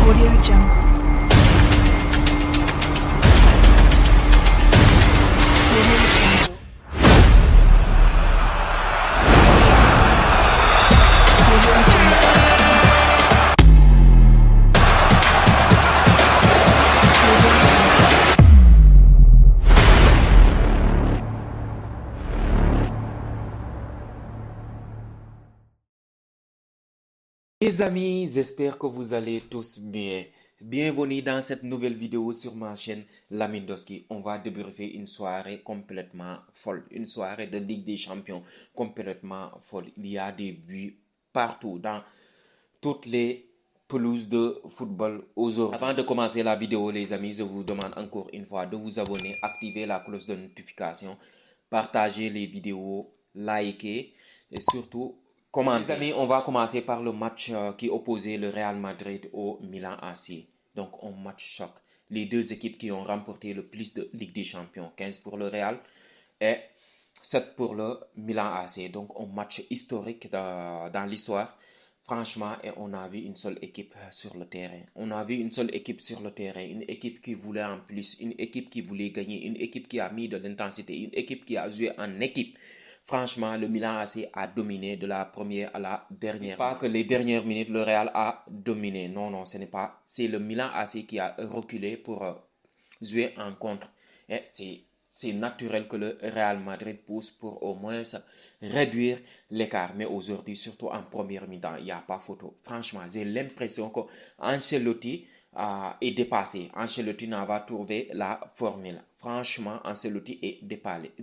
Audio Jungle. Audio Jungle. Audio Jungle. Les amis, j'espère que vous allez tous bien. Bienvenue dans cette nouvelle vidéo sur ma chaîne Lamindoski. On va débriefer une soirée complètement folle, une soirée de Ligue des Champions complètement folle. Il y a des buts partout dans toutes les pelouses de football aujourd'hui. Avant de commencer la vidéo, les amis, je vous demande encore une fois de vous abonner, activer la cloche de notification, partager les vidéos, liker et surtout commenter. Les amis, on va commencer par le match qui opposait le Real Madrid au Milan AC. Donc un match choc. Les deux équipes qui ont remporté le plus de Ligue des Champions, 15 pour le Real et 7 pour le Milan AC. Donc un match historique dans l'histoire. Franchement, et on a vu une seule équipe sur le terrain. On a vu une seule équipe sur le terrain. Une équipe qui voulait en plus, une équipe qui voulait gagner, une équipe qui a mis de l'intensité, une équipe qui a joué en équipe. Franchement, le Milan AC a dominé de la première à la dernière. Pas que les dernières minutes, le Real a dominé. Non, non, ce n'est pas. C'est le Milan AC qui a reculé pour jouer en contre. Et c'est naturel que le Real Madrid pousse pour au moins réduire l'écart. Mais aujourd'hui, surtout en première mi-temps, il n'y a pas photo. Franchement, j'ai l'impression qu'Ancelotti est dépassé. Ancelotti n'a pas trouvé la formule. Franchement, Ancelotti est dépassé.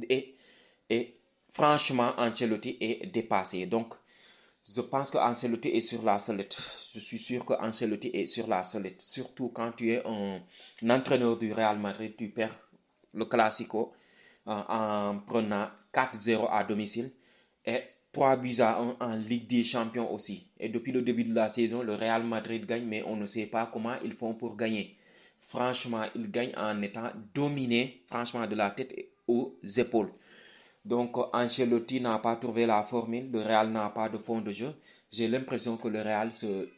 Franchement, Ancelotti est dépassé. Donc, je pense que Ancelotti est sur la sellette. Je suis sûr que Ancelotti est sur la sellette. Surtout quand tu es un entraîneur du Real Madrid, tu perds le Classico en prenant 4-0 à domicile et 3-1 en Ligue des Champions aussi. Et depuis le début de la saison, le Real Madrid gagne, mais on ne sait pas comment ils font pour gagner. Franchement, ils gagnent en étant dominés, franchement, de la tête aux épaules. Donc, Ancelotti n'a pas trouvé la formule. Le Real n'a pas de fond de jeu. J'ai l'impression que le Real se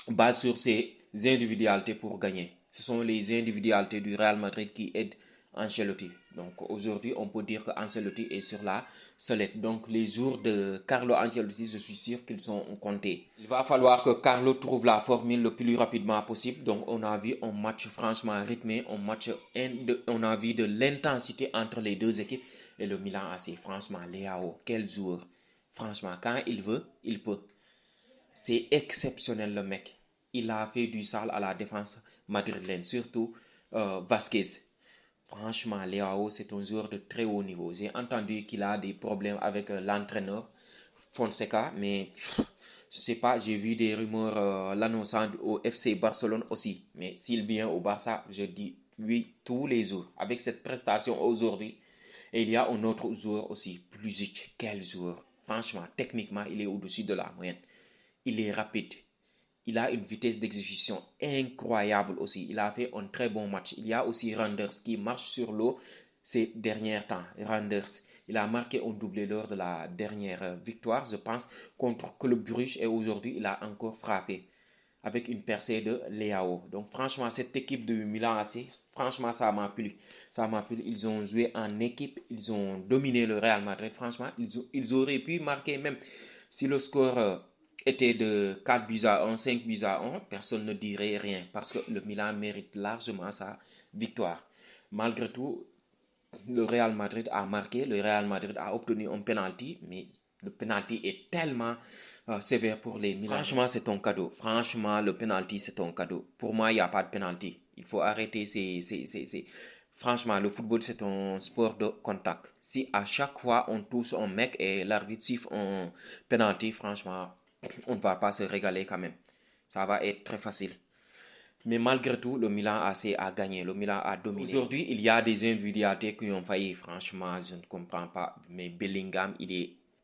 base sur ses individualités pour gagner. Ce sont les individualités du Real Madrid qui aident Ancelotti. Donc, aujourd'hui, on peut dire que Ancelotti est sur la sellette. Donc, les jours de Carlo Ancelotti, je suis sûr qu'ils sont comptés. Il va falloir que Carlo trouve la formule le plus rapidement possible. Donc, on a vu un match franchement rythmé, on a vu de l'intensité entre les deux équipes. Et le Milan AC, franchement, Leao, quel joueur. Franchement, quand il veut, il peut. C'est exceptionnel le mec. Il a fait du sale à la défense madrilène, surtout Vasquez. Franchement, Leao, c'est un joueur de très haut niveau. J'ai entendu qu'il a des problèmes avec l'entraîneur Fonseca, mais je ne sais pas, j'ai vu des rumeurs l'annonçant au FC Barcelone aussi. Mais s'il vient au Barça, je dis oui tous les jours. Avec cette prestation aujourd'hui, et il y a un autre joueur aussi, Pulisic. Quel joueur. Franchement, techniquement, il est au-dessus de la moyenne. Il est rapide. Il a une vitesse d'exécution incroyable aussi. Il a fait un très bon match. Il y a aussi Randers qui marche sur l'eau ces derniers temps. Randers, il a marqué un doublé lors de la dernière victoire, je pense, contre Club Brugge. Et aujourd'hui, il a encore frappé avec une percée de Leao. Donc franchement, cette équipe de Milan AC, franchement, ça m'a plu. Ça m'a plu. Ils ont joué en équipe, ils ont dominé le Real Madrid. Franchement, ils auraient pu marquer même si le score était de 4 buts à 1, 5 buts à 1, personne ne dirait rien parce que le Milan mérite largement sa victoire. Malgré tout, le Real Madrid a marqué, le Real Madrid a obtenu un penalty, mais le penalty est tellement sévère pour les Milan. Franchement, c'est un cadeau. Franchement, le penalty, c'est un cadeau. Pour moi, il n'y a pas de penalty. Il faut arrêter Franchement, le football, c'est un sport de contact. Si à chaque fois on touche un mec et l'arbitre siffle un penalty, franchement, on ne va pas se régaler quand même. Ça va être très facile. Mais malgré tout, le Milan AC a gagné. Le Milan a dominé. Aujourd'hui, il y a des individualités qui ont failli. Franchement, je ne comprends pas. Mais Bellingham,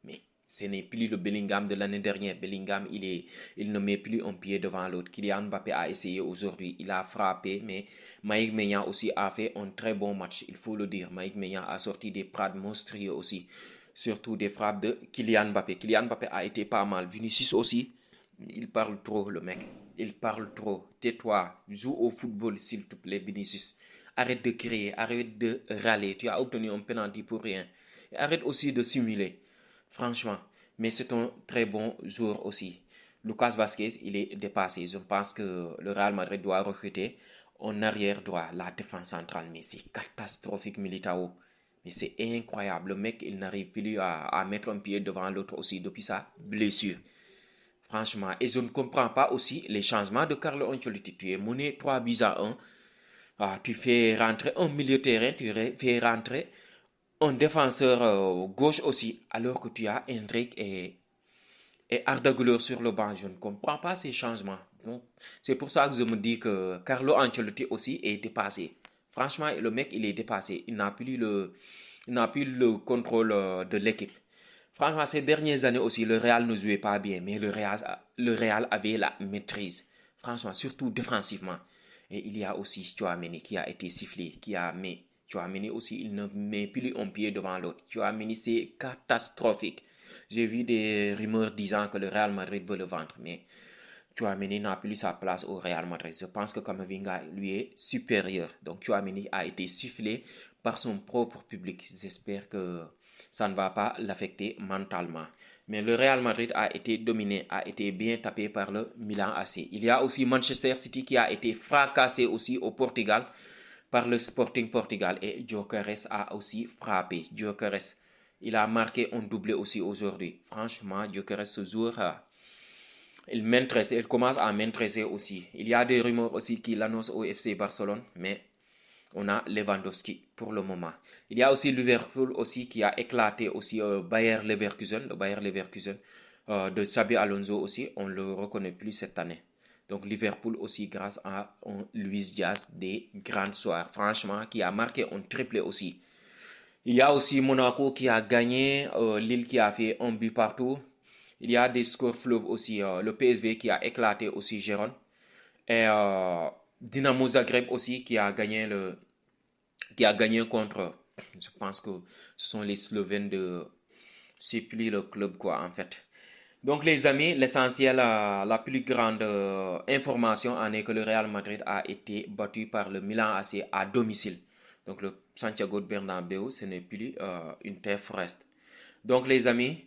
mais ce n'est plus le Bellingham de l'année dernière. Bellingham, il ne met plus un pied devant l'autre. Kylian Mbappé a essayé aujourd'hui. Il a frappé, mais Mike Maignan aussi a fait un très bon match. Il faut le dire. Mike Maignan a sorti des parades monstrueuses aussi. Surtout des frappes de Kylian Mbappé. Kylian Mbappé a été pas mal. Vinicius aussi Il parle trop, le mec. Il parle trop. Tais-toi. Joue au football, s'il te plaît, Vinicius. Arrête de crier, arrête de râler. Tu as obtenu un penalty pour rien. Et arrête aussi de simuler. Franchement. Mais c'est un très bon joueur aussi. Lucas Vasquez, il est dépassé. Je pense que le Real Madrid doit recruter en arrière droit, la défense centrale. Mais c'est catastrophique, Militao. Mais c'est incroyable. Le mec, il n'arrive plus à mettre un pied devant l'autre aussi depuis sa blessure. Franchement, et je ne comprends pas aussi les changements de Carlo Ancelotti. Tu es mené 3 buts à 1. Ah, tu fais rentrer un milieu de terrain, tu fais rentrer un défenseur gauche aussi, alors que tu as Hendrik et Arda Güler sur le banc. Je ne comprends pas ces changements. Donc, c'est pour ça que je me dis que Carlo Ancelotti aussi est dépassé. Franchement, le mec, il est dépassé. Il n'a plus le contrôle de l'équipe. Franchement, ces dernières années aussi, le Real ne jouait pas bien, mais le Real avait la maîtrise. Franchement, surtout défensivement. Et il y a aussi Tchouaméni qui a été sifflé, mais Tchouaméni aussi, il ne met plus un pied devant l'autre. Tchouaméni, c'est catastrophique. J'ai vu des rumeurs disant que le Real Madrid veut le vendre, mais Tchouaméni n'a plus sa place au Real Madrid. Je pense que Kamavinga, lui, est supérieur. Donc, Tchouaméni a été sifflé par son propre public. J'espère que ça ne va pas l'affecter mentalement. Mais le Real Madrid a été dominé, a été bien tapé par le Milan AC. Il y a aussi Manchester City qui a été fracassé aussi au Portugal par le Sporting Portugal. Et Gyökeres a aussi frappé. Gyökeres, il a marqué un doublé aussi aujourd'hui. Franchement, Gyökeres ce jour, il commence à m'intéresser aussi. Il y a des rumeurs aussi qui l'annoncent au FC Barcelone, mais on a Lewandowski pour le moment. Il y a aussi Liverpool aussi qui a éclaté aussi Bayer Leverkusen, le Bayer Leverkusen de Xabi Alonso aussi, on ne le reconnaît plus cette année. Donc Liverpool aussi grâce à Luis Diaz des grandes soirs, franchement, qui a marqué un triplé aussi. Il y a aussi Monaco qui a gagné, Lille qui a fait un but partout. Il y a des scores fleuves aussi, le PSV qui a éclaté aussi Gérone. Et Dynamo Zagreb aussi qui a gagné contre, je pense que ce sont les Slovènes de, c'est plus le club quoi en fait. Donc les amis, l'essentiel, la plus grande information en est que le Real Madrid a été battu par le Milan AC à domicile. Donc le Santiago Bernabéu, ce n'est plus une terre foreste. Donc les amis,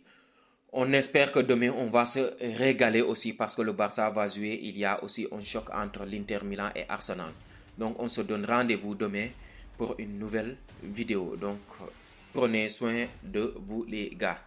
on espère que demain, on va se régaler aussi parce que le Barça va jouer. Il y a aussi un choc entre l'Inter Milan et Arsenal. Donc, on se donne rendez-vous demain pour une nouvelle vidéo. Donc, prenez soin de vous les gars.